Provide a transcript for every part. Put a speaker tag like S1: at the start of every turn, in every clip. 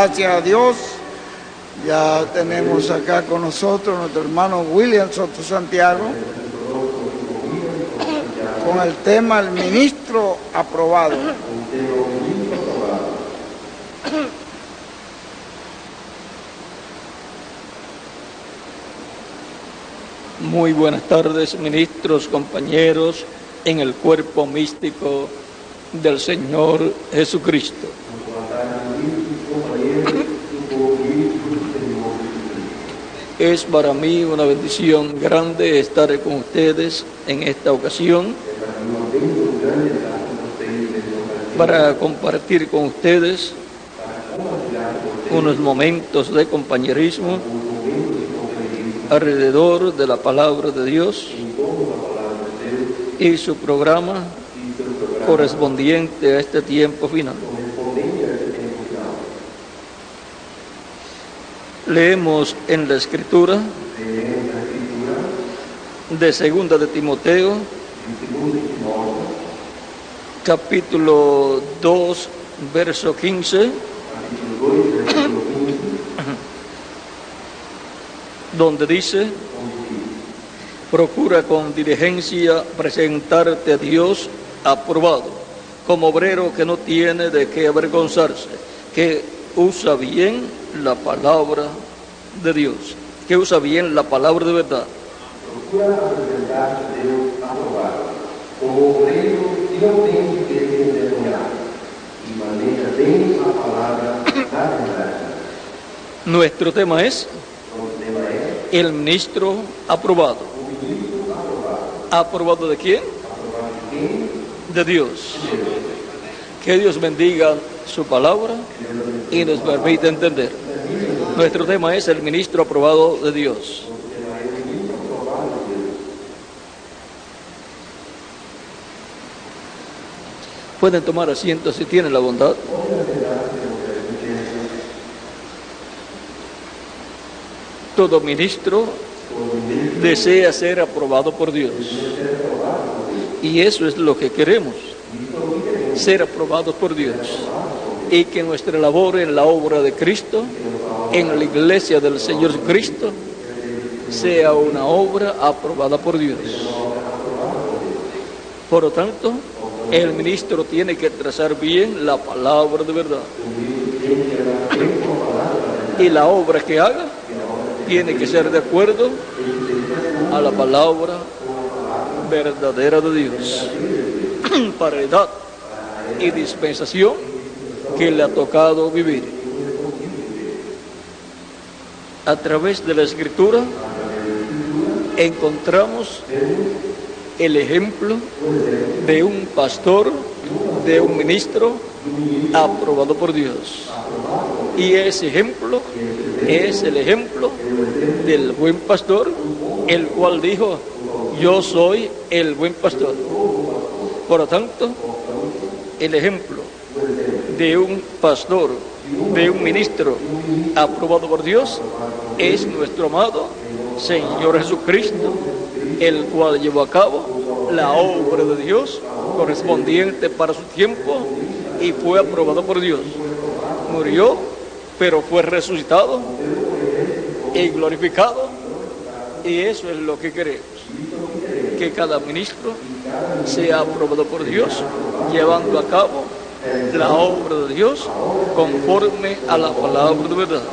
S1: Gracias a Dios, ya tenemos acá con nosotros nuestro hermano William Soto Santiago con el tema El Ministro Aprobado.
S2: Muy buenas tardes, ministros, compañeros, en el cuerpo místico del Señor Jesucristo. Es para mí una bendición grande estar con ustedes en esta ocasión para compartir con ustedes unos momentos de compañerismo alrededor de la palabra de Dios y su programa correspondiente a este tiempo final. Leemos en la Escritura de Segunda de Timoteo, capítulo 2, verso 15, donde dice: procura con diligencia presentarte a Dios aprobado, como obrero que no tiene de qué avergonzarse, que usa bien la palabra de Dios, que usa bien la palabra de verdad.
S3: Procura presentarte a Dios aprobado, como obrero que no tiene de qué avergonzarse, y maneja bien la palabra de verdad.
S2: Nuestro tema es el ministro aprobado. ¿Aprobado de quién? De Dios. Que Dios bendiga su palabra y nos permita entender. Nuestro tema es el ministro aprobado de Dios. Pueden tomar asiento si tienen la bondad. Todo ministro desea ser aprobado por Dios. Y eso es lo que queremos, ser aprobados por Dios. Y que nuestra labor en la obra de Cristo, en la iglesia del Señor Cristo, sea una obra aprobada por Dios. Por lo tanto, el ministro tiene que trazar bien la palabra de verdad. Y la obra que haga tiene que ser de acuerdo a la palabra verdadera de Dios, para edad y dispensación que le ha tocado vivir. A través de la Escritura encontramos el ejemplo de un pastor, de un ministro aprobado por Dios. Y ese ejemplo es el ejemplo del buen pastor, el cual dijo: yo soy el buen pastor. Por lo tanto, el ejemplo de un pastor, de un ministro aprobado por Dios, es nuestro amado Señor Jesucristo, el cual llevó a cabo la obra de Dios correspondiente para su tiempo y fue aprobado por Dios. Murió, pero fue resucitado y glorificado, y eso es lo que queremos, que cada ministro sea aprobado por Dios, llevando a cabo la obra de Dios conforme a la palabra de verdad.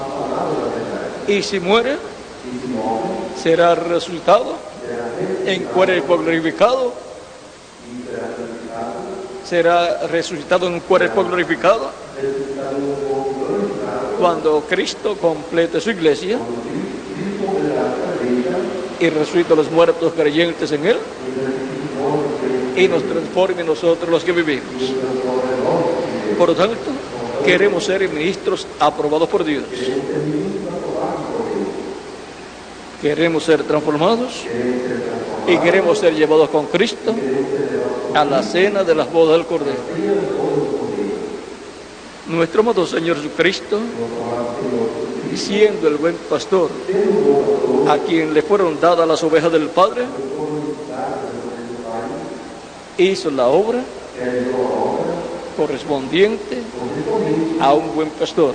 S2: Y si muere, será resucitado en cuerpo glorificado, será resucitado en un cuerpo glorificado cuando Cristo complete su iglesia y resucite a los muertos creyentes en Él y nos transforme nosotros los que vivimos. Por lo tanto, queremos ser ministros aprobados por Dios. Queremos ser transformados y queremos ser llevados con Cristo a la cena de las bodas del Cordero. Nuestro amado Señor Jesucristo, siendo el buen pastor, a quien le fueron dadas las ovejas del Padre, hizo la obra correspondiente a un buen pastor.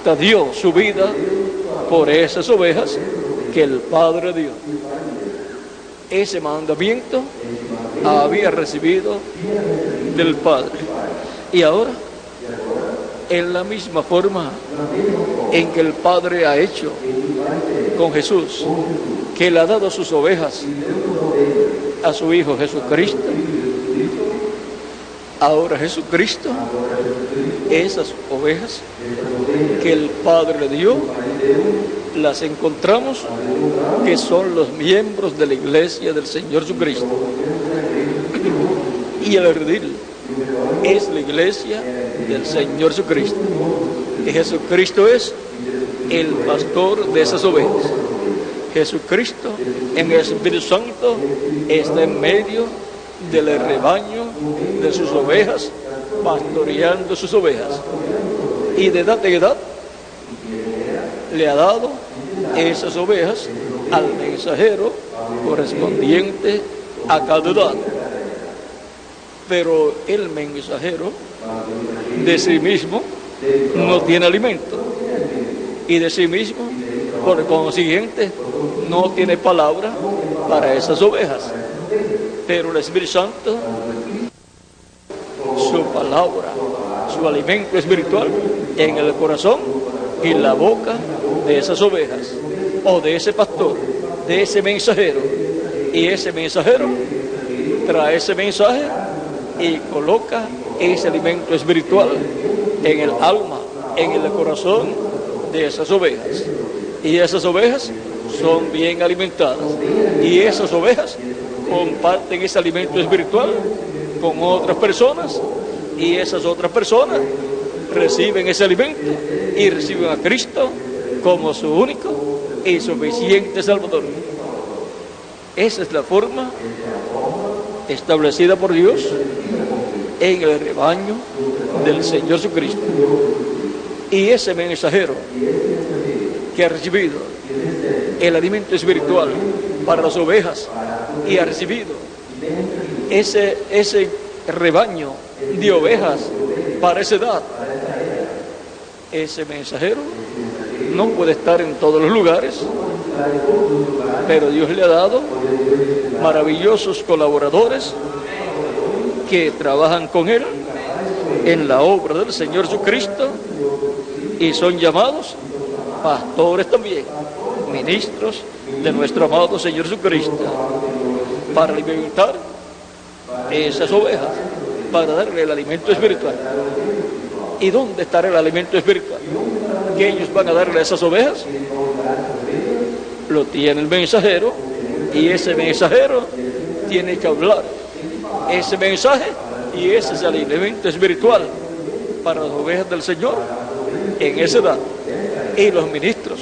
S2: hasta dio su vida por esas ovejas que el Padre dio. Ese mandamiento había recibido del Padre. Y ahora, en la misma forma en que el Padre ha hecho con Jesús, que le ha dado sus ovejas a su Hijo Jesucristo, ahora Jesucristo, esas ovejas que el Padre le dio, las encontramos que son los miembros de la iglesia del Señor Jesucristo. Y el redil es la iglesia del Señor Jesucristo. Y Jesucristo es el pastor de esas ovejas. Jesucristo en el Espíritu Santo está en medio del rebaño de sus ovejas, pastoreando sus ovejas. Y de edad en edad le ha dado esas ovejas al mensajero correspondiente a cada edad. Pero el mensajero de sí mismo no tiene alimento, y de sí mismo, por consiguiente, no tiene palabra para esas ovejas. Pero el Espíritu Santo, su palabra, su alimento espiritual en el corazón y la boca de esas ovejas, o de ese pastor, de ese mensajero. Y ese mensajero trae ese mensaje y coloca ese alimento espiritual en el alma, en el corazón de esas ovejas. Y esas ovejas son bien alimentadas. Y esas ovejas comparten ese alimento espiritual con otras personas. Y esas otras personas reciben ese alimento y reciben a Cristo como su único y suficiente Salvador. Esa es la forma establecida por Dios en el rebaño del Señor Jesucristo. Y ese mensajero que ha recibido el alimento espiritual para las ovejas y ha recibido ese rebaño de ovejas para esa edad, ese mensajero no puede estar en todos los lugares, pero Dios le ha dado maravillosos colaboradores que trabajan con él en la obra del Señor Jesucristo y son llamados pastores también, ministros de nuestro amado Señor Jesucristo, para alimentar esas ovejas, para darle el alimento espiritual. ¿Y dónde estará el alimento espiritual que ellos van a darle a esas ovejas? Lo tiene el mensajero, y ese mensajero tiene que hablar ese mensaje, y ese es el alimento espiritual para las ovejas del Señor en esa edad. Y los ministros,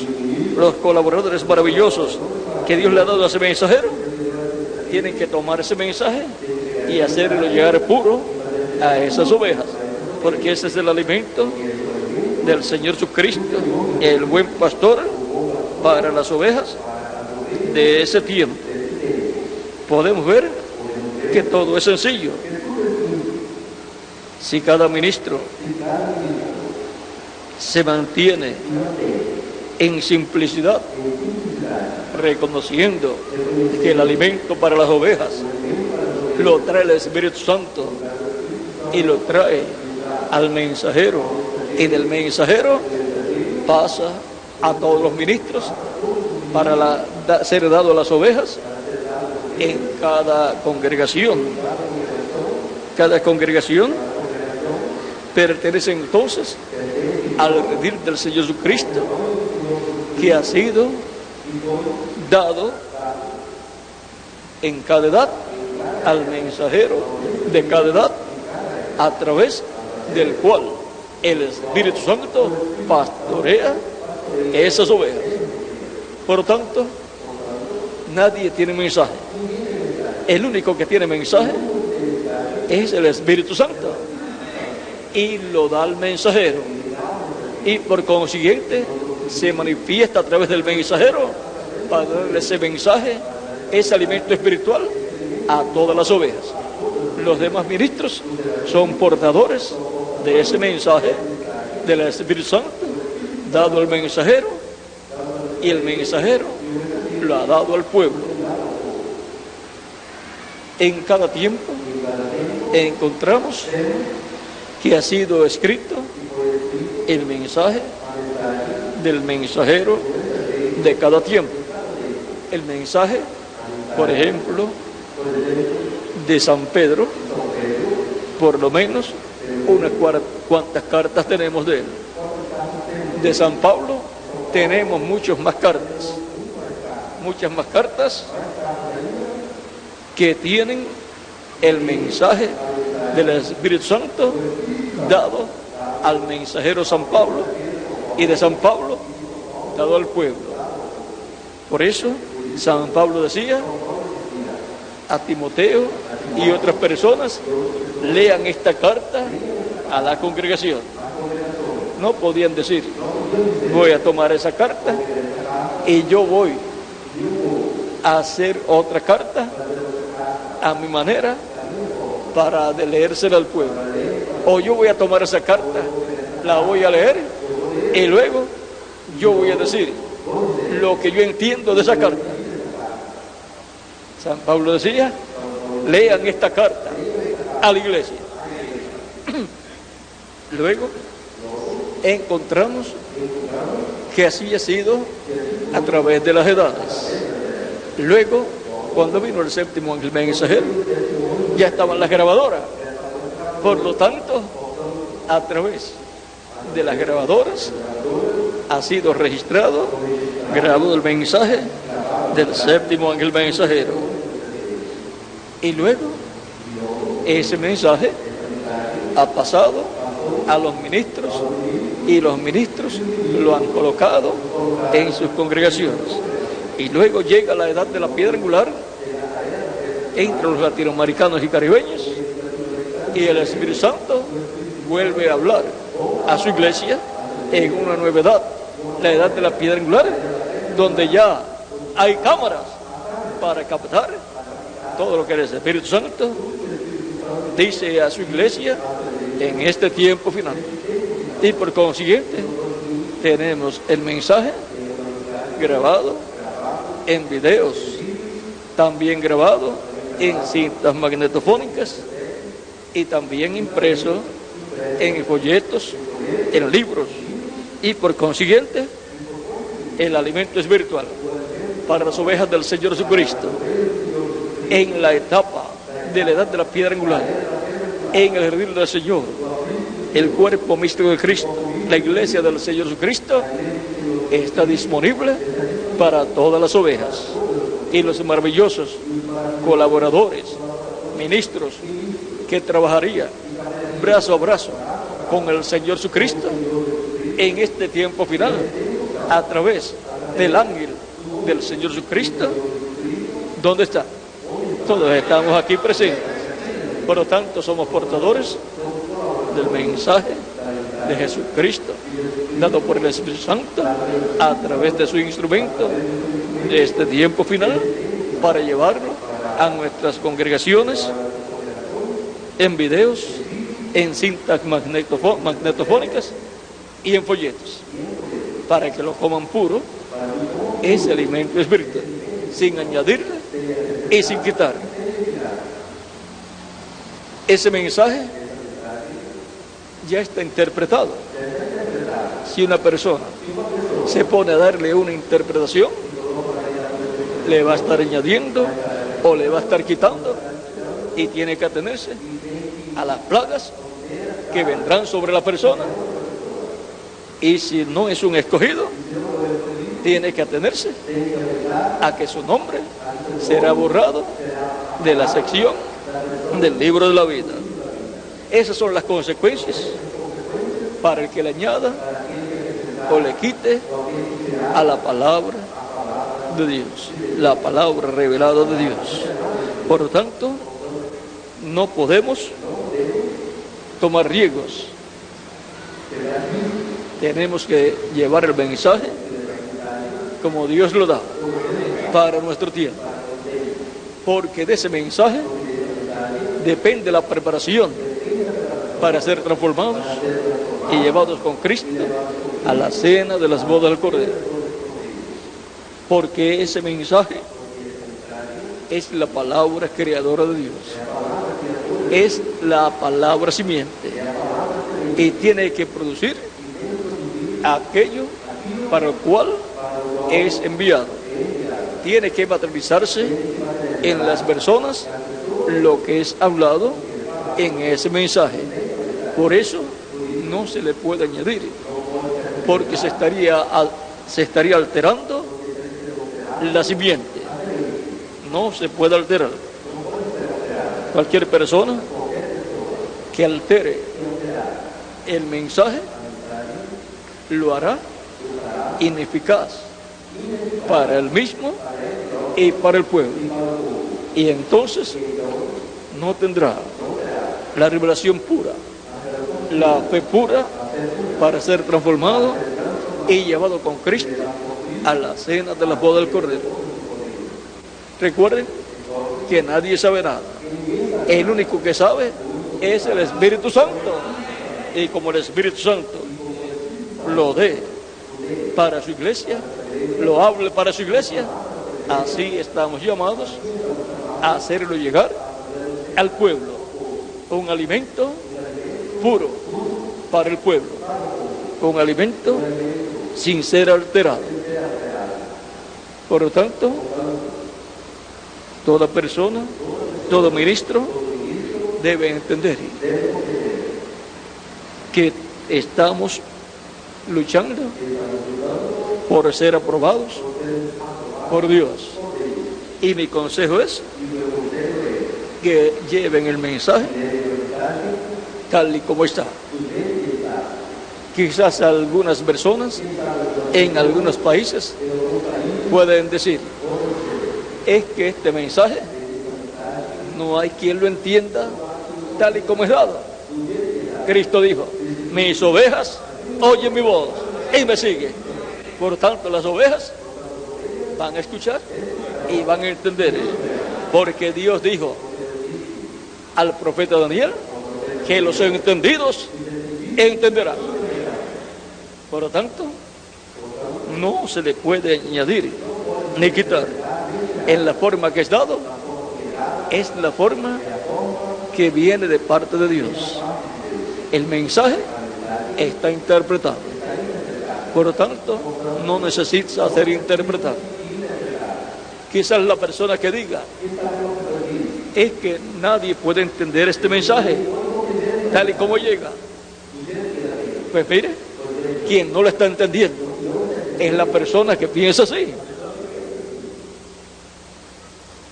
S2: los colaboradores maravillosos que Dios le ha dado a ese mensajero, tienen que tomar ese mensaje y hacerlo llegar puro a esas ovejas, porque ese es el alimento del Señor Jesucristo, el buen pastor para las ovejas de ese tiempo. Podemos ver que todo es sencillo. Si cada ministro se mantiene en simplicidad, reconociendo que el alimento para las ovejas lo trae el Espíritu Santo y lo trae al mensajero, y del mensajero pasa a todos los ministros para ser dado a las ovejas en cada congregación. Cada congregación pertenece entonces al redil del Señor Jesucristo, que ha sido dado en cada edad al mensajero de cada edad, a través del cual el Espíritu Santo pastorea esas ovejas. Por lo tanto, nadie tiene mensaje. El único que tiene mensaje es el Espíritu Santo, y lo da al mensajero, y por consiguiente se manifiesta a través del mensajero para darle ese mensaje, ese alimento espiritual a todas las ovejas. Los demás ministros son portadores de ese mensaje del Espíritu Santo dado al mensajero, y el mensajero lo ha dado al pueblo. En cada tiempo encontramos que ha sido escrito el mensaje del mensajero de cada tiempo. El mensaje, por ejemplo, de San Pedro, por lo menos unas cuantas cartas tenemos de él. De San Pablo tenemos muchas más cartas que tienen el mensaje del Espíritu Santo dado al mensajero San Pablo, y de San Pablo dado al pueblo. Por eso San Pablo decía a Timoteo y otras personas: lean esta carta a la congregación. No podían decir: voy a tomar esa carta y yo voy a hacer otra carta a mi manera para leérsela al pueblo. O yo voy a tomar esa carta, la voy a leer y luego yo voy a decir lo que yo entiendo de esa carta. San Pablo decía: lean esta carta a la iglesia. Luego encontramos que así ha sido a través de las edades. Luego, cuando vino el séptimo ángel mensajero, ya estaban las grabadoras. Por lo tanto, a través de las grabadoras ha sido grabado el mensaje del séptimo ángel mensajero. Y luego ese mensaje ha pasado a los ministros, y los ministros lo han colocado en sus congregaciones. Y luego llega la edad de la piedra angular entre los latinoamericanos y caribeños, y el Espíritu Santo vuelve a hablar a su iglesia en una nueva edad, la edad de la piedra angular, donde ya hay cámaras para captar todo lo que el Espíritu Santo dice a su iglesia en este tiempo final. Y por consiguiente tenemos el mensaje grabado en videos, también grabado en cintas magnetofónicas, y también impreso en folletos, en libros, y por consiguiente el alimento espiritual para las ovejas del Señor Jesucristo en la etapa de la edad de la piedra angular, en el jardín del Señor, el cuerpo místico de Cristo, la iglesia del Señor Jesucristo, está disponible para todas las ovejas. Y los maravillosos colaboradores, ministros que trabajarían brazo a brazo con el Señor Jesucristo en este tiempo final, a través del ángel del Señor Jesucristo, ¿dónde está? Todos estamos aquí presentes. Por lo tanto, somos portadores del mensaje de Jesucristo, dado por el Espíritu Santo a través de su instrumento de este tiempo final, para llevarlo a nuestras congregaciones en videos, en cintas magnetofónicas y en folletos, para que lo coman puro, ese alimento espiritual, sin añadirle y sin quitarle. Ese mensaje ya está interpretado. Si una persona se pone a darle una interpretación, le va a estar añadiendo o le va a estar quitando, y tiene que atenerse a las plagas que vendrán sobre la persona. Y si no es un escogido, tiene que atenerse a que su nombre será borrado de la sección del libro de la vida. Esas son las consecuencias para el que le añada o le quite a la palabra de Dios, la palabra revelada de Dios. Por lo tanto, no podemos tomar riesgos. Tenemos que llevar el mensaje como Dios lo da para nuestro tiempo, porque de ese mensaje depende la preparación para ser transformados y llevados con Cristo a la cena de las bodas del Cordero. Porque ese mensaje es la palabra creadora de Dios, es la palabra simiente, y tiene que producir aquello para lo cual es enviado. Tiene que materializarse en las personas lo que es hablado en ese mensaje. Por eso no se le puede añadir, porque se estaría alterando la simiente. No se puede alterar. Cualquier persona que altere el mensaje lo hará ineficaz para él mismo y para el pueblo. Y entonces no tendrá la revelación pura, la fe pura para ser transformado y llevado con Cristo a la cena de la boda del Cordero. Recuerden que nadie sabe nada. El único que sabe es el Espíritu Santo. Y como el Espíritu Santo lo dé para su iglesia, lo hable para su iglesia, así estamos llamados a hacerlo llegar al pueblo. Un alimento puro para el pueblo. Un alimento sin ser alterado. Por lo tanto, toda persona, todo ministro debe entender que estamos luchando por ser aprobados por Dios. Y mi consejo es que lleven el mensaje tal y como está. Quizás algunas personas en algunos países pueden decir, es que este mensaje no hay quien lo entienda tal y como es dado. Cristo dijo, mis ovejas oyen mi voz y me siguen. Por tanto, las ovejas van a escuchar y van a entender, porque Dios dijo al profeta Daniel que los entendidos entenderán. Por lo tanto, no se le puede añadir ni quitar. En la forma que es dado, es la forma que viene de parte de Dios. El mensaje está interpretado. Por lo tanto, no necesita ser interpretado. Quizás la persona que diga, es que nadie puede entender este mensaje tal y como llega. Pues mire, quien no lo está entendiendo es la persona que piensa así.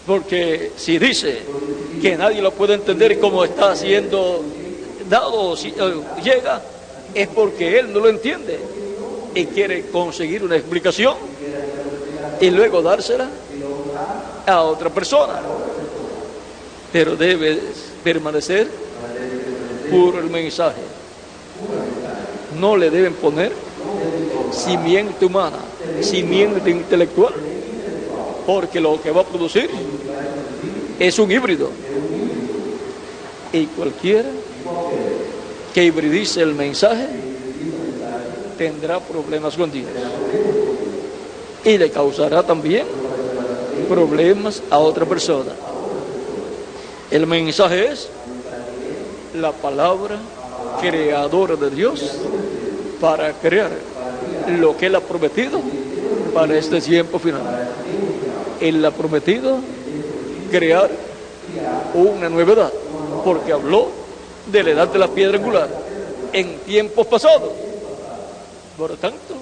S2: Porque si dice que nadie lo puede entender como está siendo dado o llega, es porque él no lo entiende y quiere conseguir una explicación y luego dársela a otra persona. Pero debe permanecer puro el mensaje. No le deben poner simiente humana, simiente intelectual, porque lo que va a producir es un híbrido. Y cualquiera que hibridice el mensaje tendrá problemas con Dios. Y le causará también problemas a otra persona. El mensaje es la palabra creadora de Dios para crear lo que Él ha prometido para este tiempo final. Él ha prometido crear una nueva edad, porque habló de la edad de la piedra angular en tiempos pasados. Por lo tanto,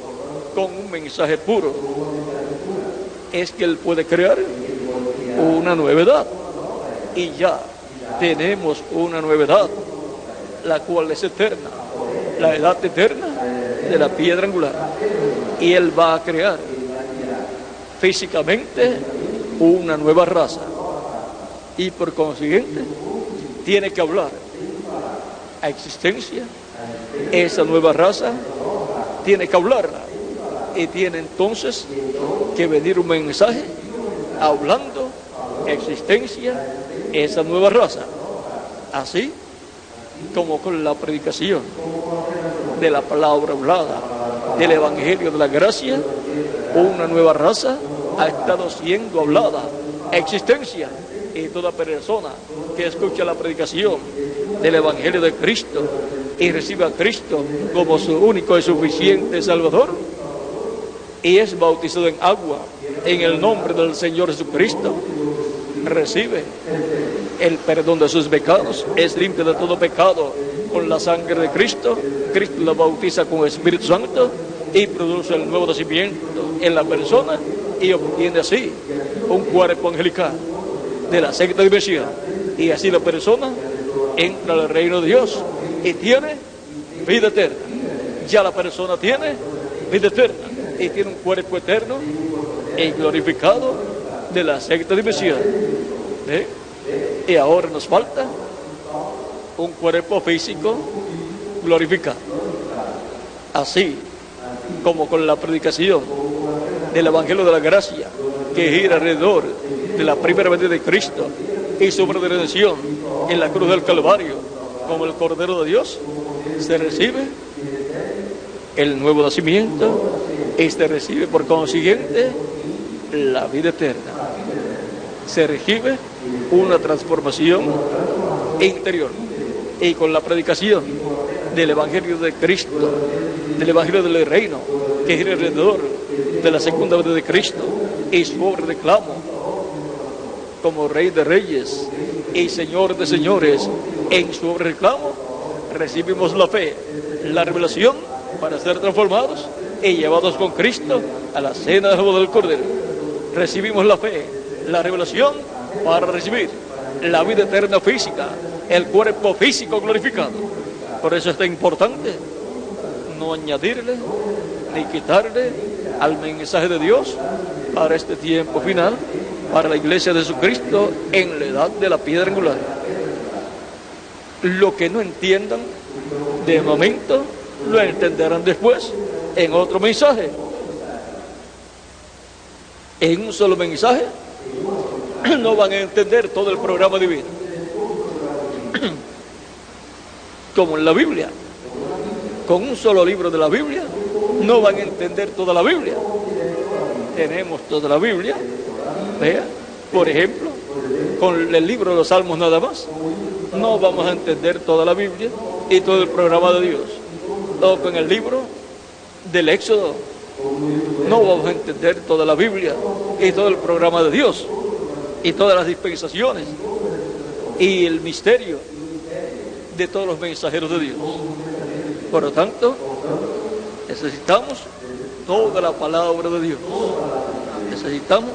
S2: con un mensaje puro es que Él puede crear una nueva edad. Y ya tenemos una nueva edad, la cual es eterna, la edad eterna de la piedra angular. Y Él va a crear físicamente una nueva raza. Y por consiguiente, tiene que hablar a existencia esa nueva raza, tiene que hablarla. Y tiene entonces que venir un mensaje hablando a existencia esa nueva raza. Así como con la predicación de la palabra hablada, del Evangelio de la gracia, una nueva raza ha estado siendo hablada, existencia, y toda persona que escucha la predicación del Evangelio de Cristo y recibe a Cristo como su único y suficiente Salvador y es bautizado en agua en el nombre del Señor Jesucristo, recibe el perdón de sus pecados, es limpio de todo pecado con la sangre de Cristo. Cristo lo bautiza con el Espíritu Santo y produce el nuevo nacimiento en la persona y obtiene así un cuerpo angelical de la sexta dimensión, y así la persona entra al reino de Dios y tiene vida eterna. Ya la persona tiene vida eterna y tiene un cuerpo eterno y glorificado de la sexta dimensión. Y ahora nos falta un cuerpo físico glorificado. Así como con la predicación del Evangelio de la gracia que gira alrededor de la primera venida de Cristo y su redención en la cruz del Calvario como el Cordero de Dios, se recibe el nuevo nacimiento y se recibe por consiguiente la vida eterna. Se recibe una transformación interior, y con la predicación del Evangelio de Cristo, del Evangelio del Reino que gira alrededor de la segunda venida de Cristo y su obra de reclamo como Rey de Reyes y Señor de Señores, en su obra de reclamo recibimos la fe, la revelación para ser transformados y llevados con Cristo a la cena de la boda del Cordero. Recibimos la fe, la revelación para recibir la vida eterna física, el cuerpo físico glorificado. Por eso es tan importante no añadirle ni quitarle al mensaje de Dios para este tiempo final, para la iglesia de Jesucristo en la edad de la piedra angular. Lo que no entiendan de momento, lo entenderán después en otro mensaje. En un solo mensaje no van a entender todo el programa divino. Como en la Biblia, con un solo libro de la Biblia no van a entender toda la Biblia. Tenemos toda la Biblia, vea, por ejemplo, con el libro de los Salmos nada más no vamos a entender toda la Biblia y todo el programa de Dios. O con el libro del Éxodo no vamos a entender toda la Biblia y todo el programa de Dios y todas las dispensaciones y el misterio de todos los mensajeros de Dios. Por lo tanto, necesitamos toda la palabra de Dios. Necesitamos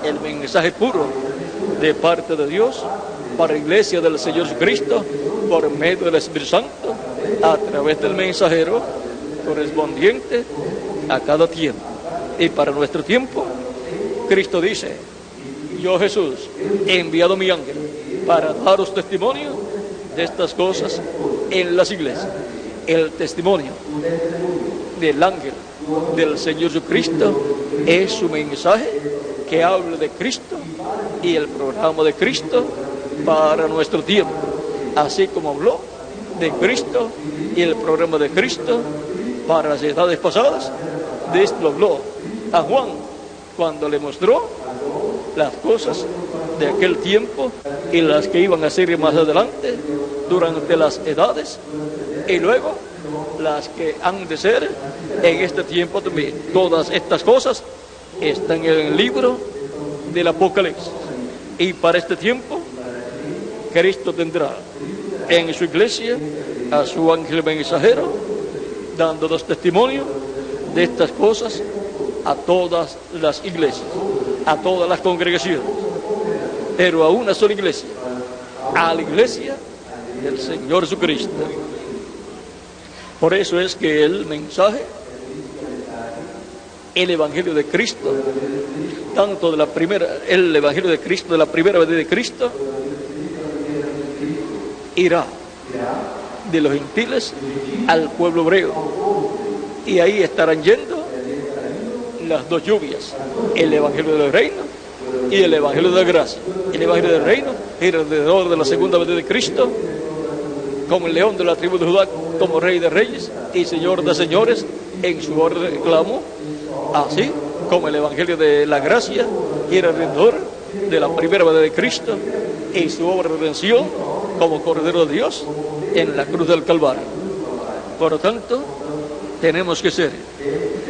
S2: el mensaje puro de parte de Dios para la iglesia del Señor Jesucristo por medio del Espíritu Santo a través del mensajero correspondiente a cada tiempo. Y para nuestro tiempo, Cristo dice: yo, Jesús, he enviado mi ángel para daros testimonio de estas cosas en las iglesias. El testimonio del ángel del Señor Jesucristo es su mensaje que habla de Cristo y el programa de Cristo para nuestro tiempo, así como habló de Cristo y el programa de Cristo para las edades pasadas. De esto habló a Juan cuando le mostró las cosas de aquel tiempo y las que iban a ser más adelante durante las edades, y luego las que han de ser en este tiempo también. Todas estas cosas están en el libro del Apocalipsis, y para este tiempo Cristo tendrá en su iglesia a su ángel mensajero dándonos testimonio de estas cosas a todas las iglesias, a todas las congregaciones, pero a una sola iglesia, a la iglesia del Señor Jesucristo. Por eso es que el mensaje, el Evangelio de Cristo, tanto de la primera, el Evangelio de Cristo de la primera venida de Cristo, irá de los gentiles al pueblo hebreo, y ahí estarán yendo las dos lluvias, el Evangelio del Reino y el Evangelio de la gracia. El Evangelio del Reino gira alrededor de la segunda venida de Cristo como el león de la tribu de Judá, como Rey de reyes y Señor de señores, en su orden de reclamo, así como el Evangelio de la gracia y el Redentor de la primera venida de Cristo y su obra de redención como Cordero de Dios en la cruz del Calvario. Por lo tanto, tenemos que ser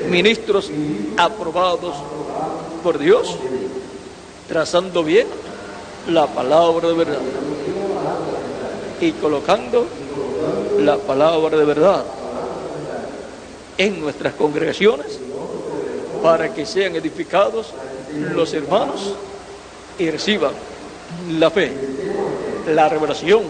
S2: ministros aprobados por Dios, trazando bien la palabra de verdad y colocando la palabra de verdad en nuestras congregaciones para que sean edificados los hermanos y reciban la fe, la revelación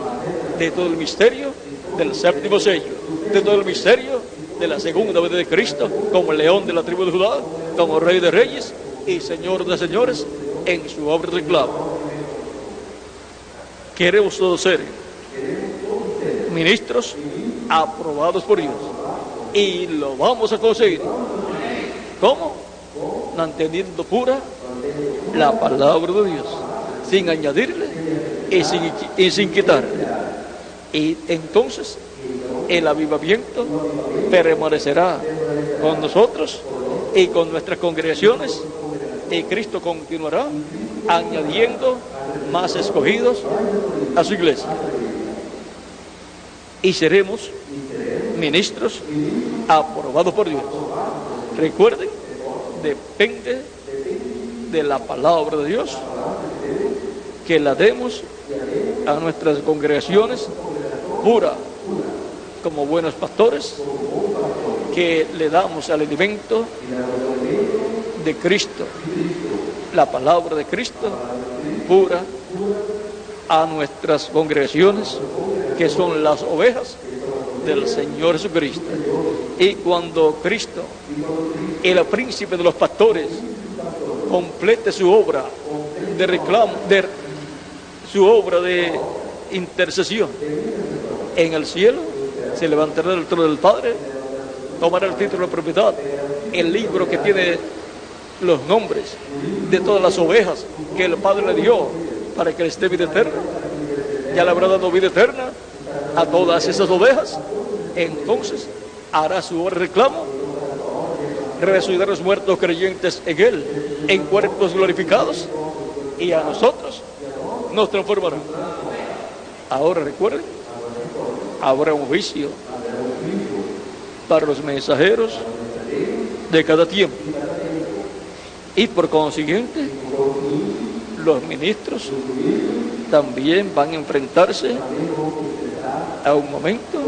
S2: de todo el misterio del séptimo sello, de todo el misterio de la segunda venida de Cristo, como el león de la tribu de Judá, como Rey de reyes y Señor de señores, en su obra de reclamo. Queremos todos ser ministros aprobados por Dios, y lo vamos a conseguir. ¿Cómo? Manteniendo pura la palabra de Dios, sin añadirle y sin quitarle. Y entonces el avivamiento permanecerá con nosotros y con nuestras congregaciones, y Cristo continuará añadiendo más escogidos a su iglesia, y seremos ministros aprobados por Dios. Recuerden, depende de la palabra de Dios que la demos a nuestras congregaciones pura, como buenos pastores, que le damos al alimento de Cristo, la palabra de Cristo pura, a nuestras congregaciones, que son las ovejas del Señor Jesucristo. Y cuando Cristo, el príncipe de los pastores, complete su obra de reclamo, su obra de intercesión en el cielo, se levantará del trono del Padre, tomará el título de propiedad, el libro que tiene los nombres de todas las ovejas que el Padre le dio para que les dé vida eterna. Ya le habrá dado vida eterna a todas esas ovejas. Entonces hará su obra de reclamo, resucitará a los muertos creyentes en Él, en cuerpos glorificados, y a nosotros nos transformará. Ahora recuerden, habrá un juicio para los mensajeros de cada tiempo, y por consiguiente los ministros también van a enfrentarse a un momento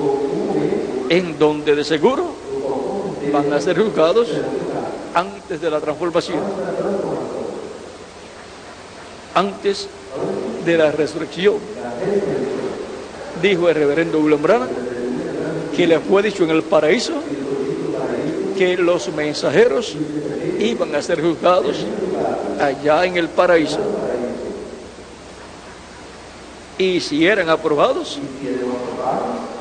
S2: en donde de seguro van a ser juzgados antes de la transformación, antes de la resurrección. Dijo el reverendo William Branham que le fue dicho en el paraíso que los mensajeros iban a ser juzgados allá en el paraíso, y si eran aprobados,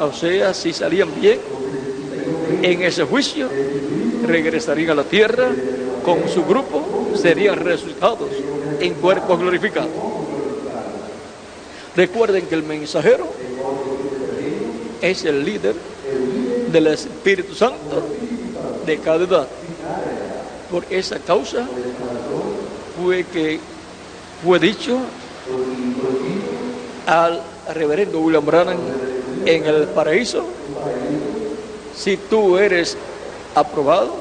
S2: o sea, si salían bien en ese juicio, regresarían a la tierra con su grupo, serían resucitados en cuerpos glorificados. Recuerden que el mensajero es el líder del Espíritu Santo de cada edad. Por esa causa fue dicho al reverendo William Branham en el paraíso: si tú eres aprobado,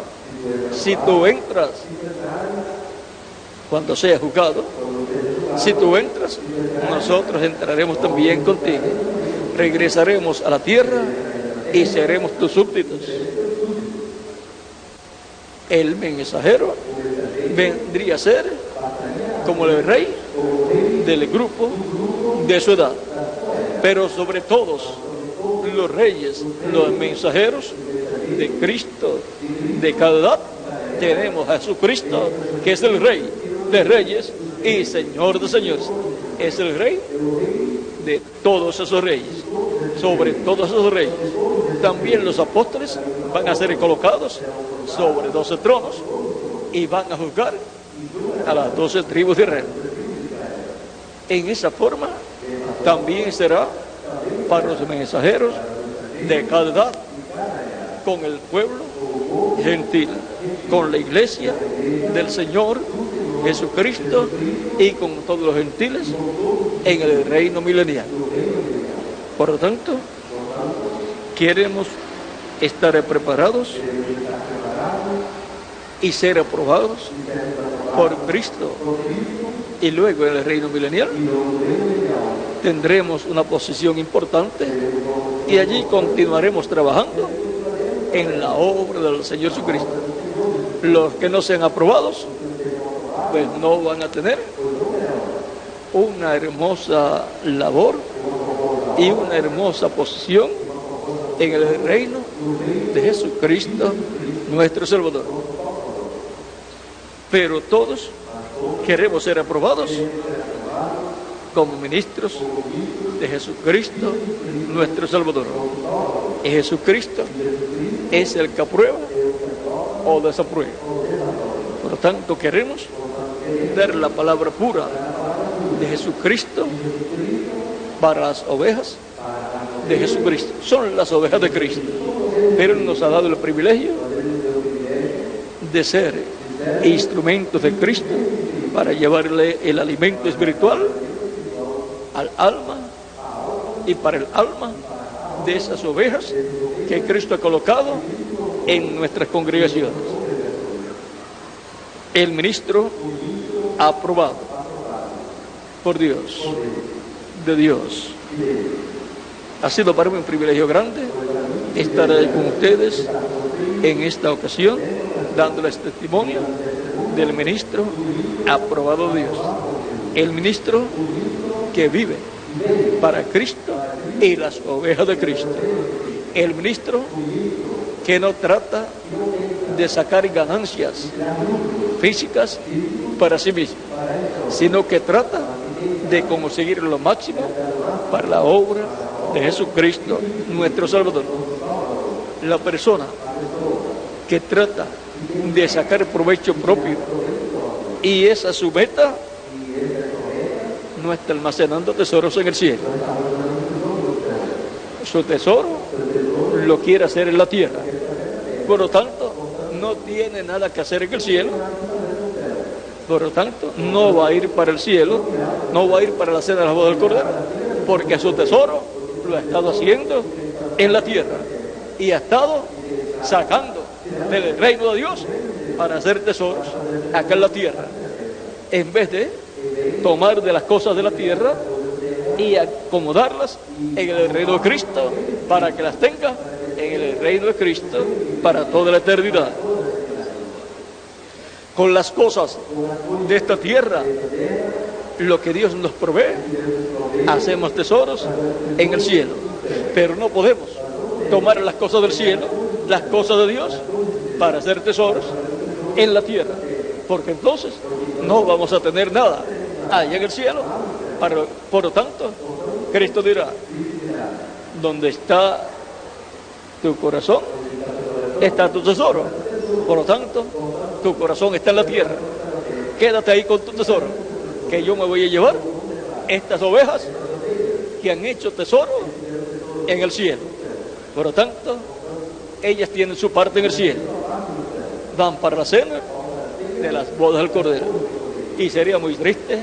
S2: si tú entras cuando seas juzgado, si tú entras, nosotros entraremos también contigo, regresaremos a la tierra y seremos tus súbditos. El mensajero vendría a ser como el rey del grupo de su edad, pero sobre todos los reyes, los mensajeros de Cristo de cada edad, tenemos a Jesucristo, que es el Rey de reyes y Señor de señores. Es el Rey de todos esos reyes, sobre todos esos reyes. También los apóstoles van a ser colocados sobre 12 tronos y van a juzgar a las 12 tribus de Israel. En esa forma también será para los mensajeros de cada edad, con el pueblo gentil, con la iglesia del Señor Jesucristo y con todos los gentiles en el reino milenial. Por lo tanto, queremos estar preparados y ser aprobados por Cristo, y luego en el reino milenial tendremos una posición importante y allí continuaremos trabajando en la obra del Señor Jesucristo. Los que no sean aprobados, pues no van a tener una hermosa labor y una hermosa posición en el reino de Jesucristo, nuestro Salvador. Pero todos queremos ser aprobados como ministros de Jesucristo, nuestro Salvador. Y Jesucristo es el que aprueba o desaprueba. Por lo tanto, queremos dar la palabra pura de Jesucristo para las ovejas de Jesucristo. Son las ovejas de Cristo, pero Él nos ha dado el privilegio de ser instrumentos de Cristo para llevarle el alimento espiritual al alma y para el alma de esas ovejas que Cristo ha colocado en nuestras congregaciones. El ministro aprobado por Dios, de Dios. Ha sido para mí un privilegio grande estar con ustedes en esta ocasión, dándoles testimonio del ministro aprobado de Dios. El ministro que vive para Cristo y las ovejas de Cristo. El ministro que no trata de sacar ganancias físicas para sí mismo, sino que trata de conseguir lo máximo para la obra de Jesucristo, nuestro Salvador. La persona que trata de sacar provecho propio y esa su meta, no está almacenando tesoros en el cielo. Su tesoro lo quiere hacer en la tierra. Por lo tanto, no tiene nada que hacer en el cielo. Por lo tanto, no va a ir para el cielo, no va a ir para la cena de la boda del Cordero, porque su tesoro lo ha estado haciendo en la tierra y ha estado sacando del reino de Dios para hacer tesoros acá en la tierra, en vez de tomar de las cosas de la tierra y acomodarlas en el reino de Cristo para que las tenga en el reino de Cristo para toda la eternidad. Con las cosas de esta tierra, lo que Dios nos provee, hacemos tesoros en el cielo, pero no podemos tomar las cosas del cielo, las cosas de Dios, para hacer tesoros en la tierra, porque entonces no vamos a tener nada allá en el cielo. Por lo tanto, Cristo dirá: donde está tu corazón, está tu tesoro. Por lo tanto, tu corazón está en la tierra. Quédate ahí con tu tesoro, que yo me voy a llevar estas ovejas que han hecho tesoro en el cielo. Por lo tanto, ellas tienen su parte en el cielo. Van para la cena de las bodas del Cordero. Y sería muy triste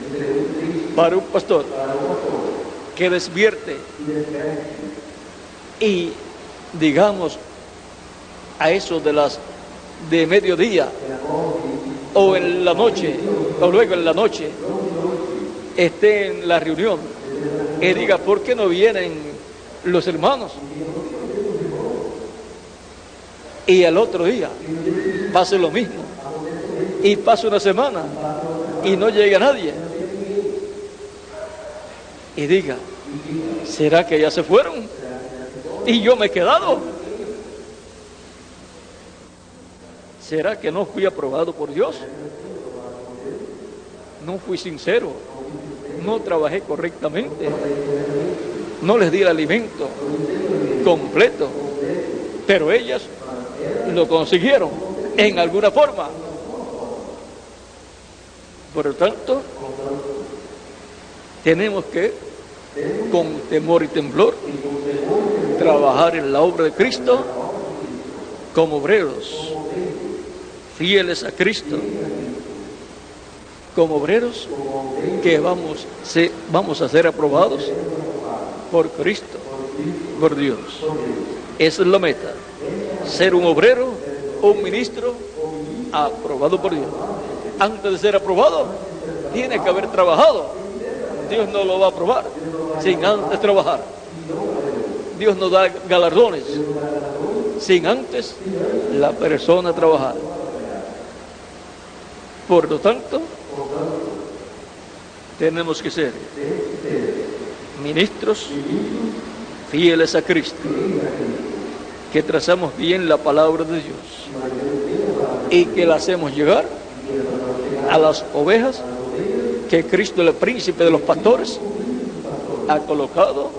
S2: para un pastor que despierte y, digamos, a eso de mediodía o en la noche, o luego en la noche, esté en la reunión y diga: ¿por qué no vienen los hermanos? Y al otro día pase lo mismo, y pase una semana y no llega nadie, y diga: ¿será que ya se fueron y yo me he quedado? ¿Será que no fui aprobado por Dios? No fui sincero, no trabajé correctamente, no les di el alimento completo, pero ellas lo consiguieron en alguna forma. Por lo tanto, tenemos que con temor y temblor, trabajar en la obra de Cristo como obreros, fieles a Cristo, como obreros que vamos a ser aprobados por Cristo, por Dios. Esa es la meta, ser un obrero o un ministro aprobado por Dios. Antes de ser aprobado, tiene que haber trabajado. Dios no lo va a aprobar sin antes trabajar. Dios no da galardones sin antes la persona trabajar. Por lo tanto, tenemos que ser ministros fieles a Cristo, que trazamos bien la palabra de Dios y que la hacemos llegar a las ovejas que Cristo, el príncipe de los pastores, ha colocado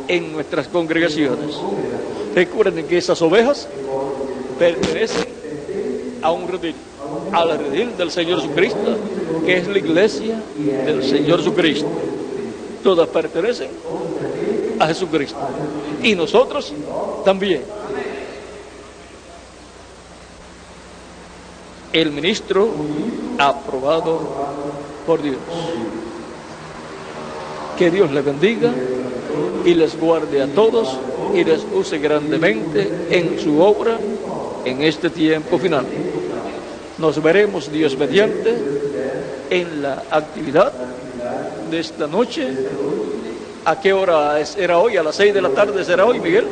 S2: en nuestras congregaciones. Recuerden que esas ovejas pertenecen a un redil, al redil del Señor Jesucristo, que es la iglesia del Señor Jesucristo. Todas pertenecen a Jesucristo y nosotros también. El ministro aprobado por Dios. Que Dios les bendiga y les guarde a todos y les use grandemente en su obra en este tiempo final. Nos veremos, Dios mediante, en la actividad de esta noche. ¿A qué hora era hoy? ¿A las 6 de la tarde será hoy, Miguel?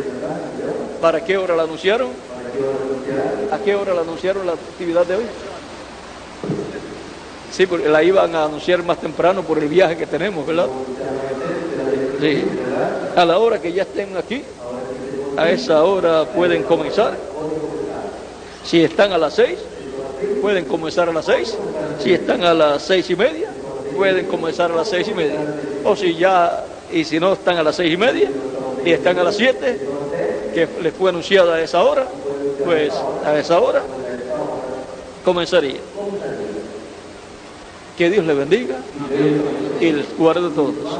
S2: ¿Para qué hora la anunciaron? ¿A qué hora la anunciaron la actividad de hoy? Sí, porque la iban a anunciar más temprano por el viaje que tenemos, ¿verdad? Sí. A la hora que ya estén aquí, a esa hora pueden comenzar. Si están a las 6, pueden comenzar a las 6. Si están a las 6:30, pueden comenzar a las 6:30. O si no están a las 6:30 y están a las 7, que les fue anunciada a esa hora, pues a esa hora comenzaría. Que Dios les bendiga y les guarde a todos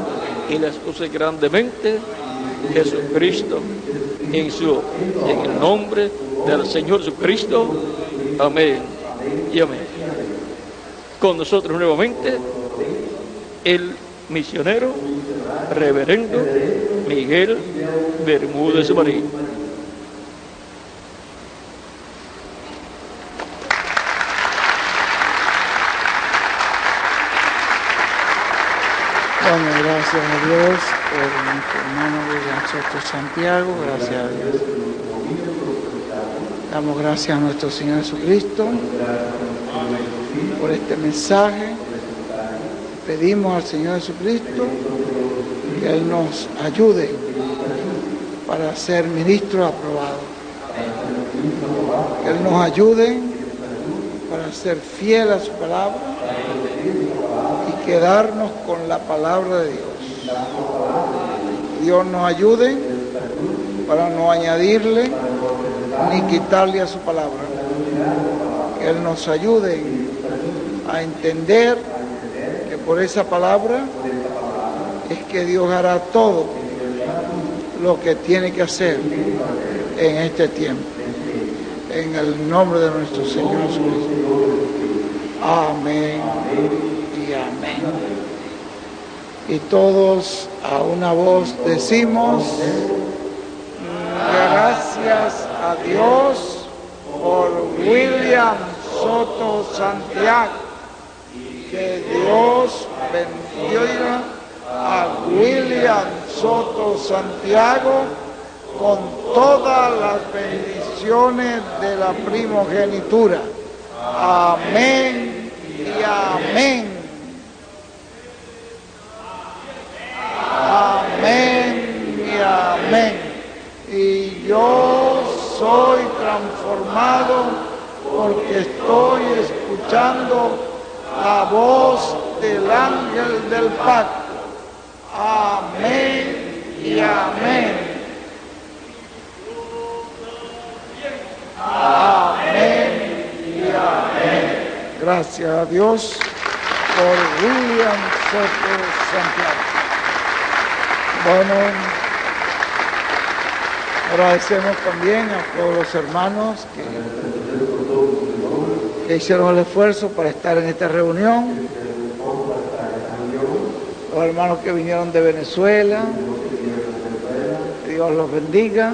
S2: y les use grandemente Jesucristo en el nombre del Señor Jesucristo. Amén y amén. Con nosotros nuevamente el misionero reverendo Miguel Bermúdez Marín.
S1: Bueno, gracias a Dios por nuestro hermano William Soto Santiago, gracias a Dios. Damos gracias a nuestro Señor Jesucristo por este mensaje. Pedimos al Señor Jesucristo que Él nos ayude para ser ministros aprobados. Que Él nos ayude para ser fiel a su palabra y quedarnos con la palabra de Dios. Dios nos ayude para no añadirle ni quitarle a su palabra. Que Él nos ayude a entender que por esa palabra es que Dios hará todo lo que tiene que hacer en este tiempo. En el nombre de nuestro Señor Jesucristo. Amén y amén. Y todos a una voz decimos: gracias a Dios por William Soto Santiago. Que Dios bendiga a William Soto Santiago con todas las bendiciones de la primogenitura. Amén y amén. Amén y amén. Y yo soy transformado porque estoy escuchando la voz del ángel del pacto. Amén y amén. Amén y amén. Gracias a Dios por William Soto Santiago. Bueno, agradecemos también a todos los hermanos que hicieron el esfuerzo para estar en esta reunión, los hermanos que vinieron de Venezuela, que Dios los bendiga,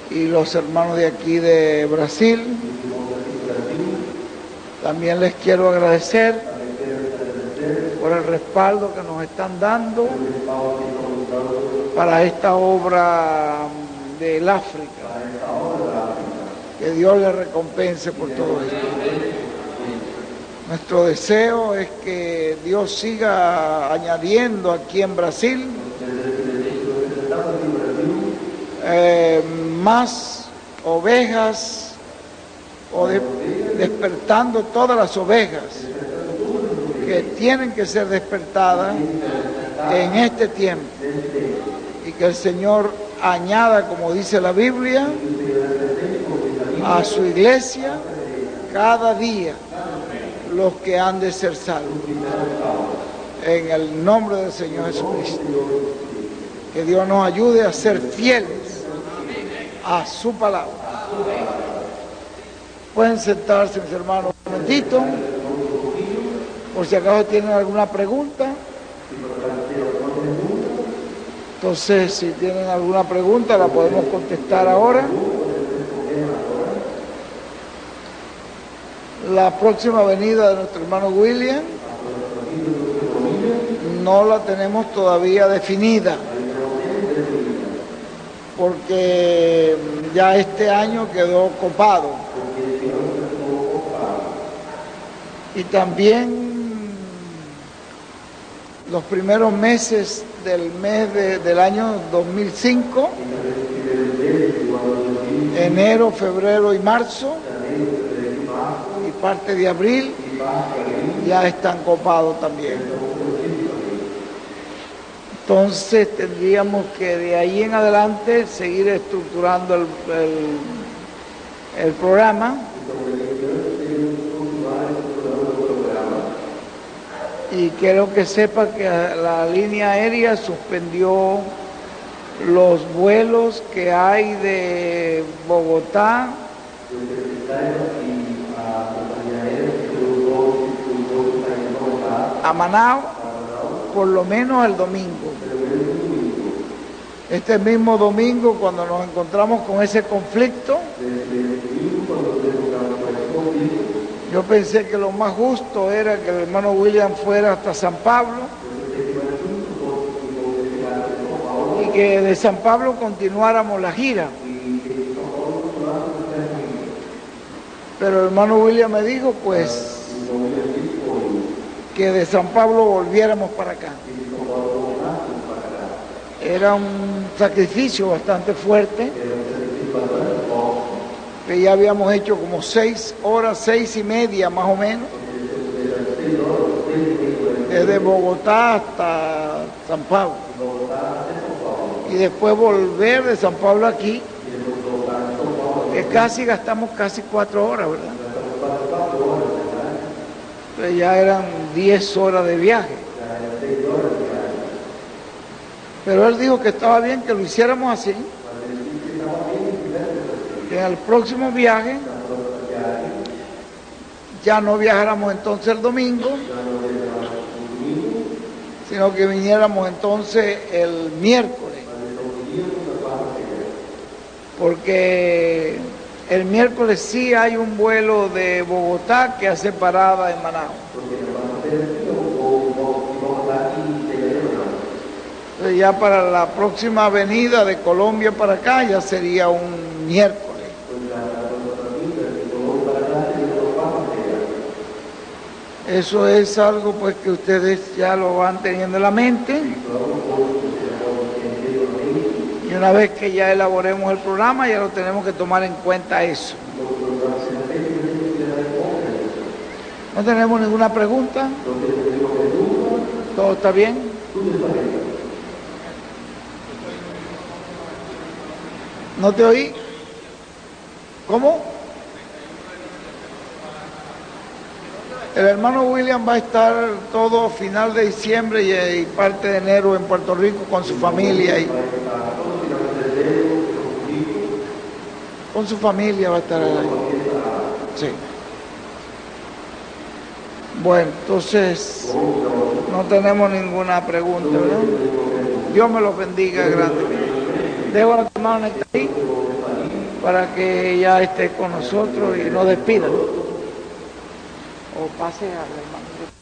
S1: y los hermanos de aquí de Brasil. También les quiero agradecer por el respaldo que nos están dando para esta obra del África. Que Dios les recompense por todo esto. Nuestro deseo es que Dios siga añadiendo aquí en Brasil más ovejas, o despertando todas las ovejas que tienen que ser despertadas en este tiempo, y que el Señor añada, como dice la Biblia, a su iglesia cada día los que han de ser salvos, en el nombre del Señor Jesucristo. Que Dios nos ayude a ser fieles a su palabra. Pueden sentarse, mis hermanos, un momentito, por si acaso tienen alguna pregunta. Entonces, si tienen alguna pregunta, la podemos contestar ahora. La próxima venida de nuestro hermano William no la tenemos todavía definida, porque ya este año quedó copado. Y también los primeros meses del año 2005, enero, febrero y marzo, y parte de abril, ya están copados también. Entonces tendríamos que de ahí en adelante seguir estructurando el programa. Y quiero que sepa que la línea aérea suspendió los vuelos que hay de Bogotá a Manaus, por lo menos el domingo. Este mismo domingo, cuando nos encontramos con ese conflicto, yo pensé que lo más justo era que el hermano William fuera hasta San Pablo y que de San Pablo continuáramos la gira. Pero el hermano William me dijo, pues, que de San Pablo volviéramos para acá. Era un sacrificio bastante fuerte, que ya habíamos hecho como 6 horas, 6 y media más o menos, desde Bogotá hasta San Pablo, y después volver de San Pablo aquí, que casi gastamos casi 4 horas, ¿verdad? Entonces ya eran 10 horas de viaje. Pero él dijo que estaba bien que lo hiciéramos así, que en el próximo viaje ya no viajáramos entonces el domingo, sino que viniéramos entonces el miércoles, porque el miércoles sí hay un vuelo de Bogotá que hace parada en Manaus. Entonces ya para la próxima venida de Colombia para acá ya sería un miércoles. Eso es algo pues que ustedes ya lo van teniendo en la mente. Y una vez que ya elaboremos el programa, ya lo tenemos que tomar en cuenta eso. ¿No tenemos ninguna pregunta? ¿Todo está bien? ¿No te oí? ¿Cómo? El hermano William va a estar todo final de diciembre y parte de enero en Puerto Rico con su familia. Con su familia va a estar ahí. Sí. Bueno, entonces no tenemos ninguna pregunta, ¿verdad? Dios me los bendiga grandemente. Dejo a la hermana ahí para que ella esté con nosotros y nos despida. O pase al hermano.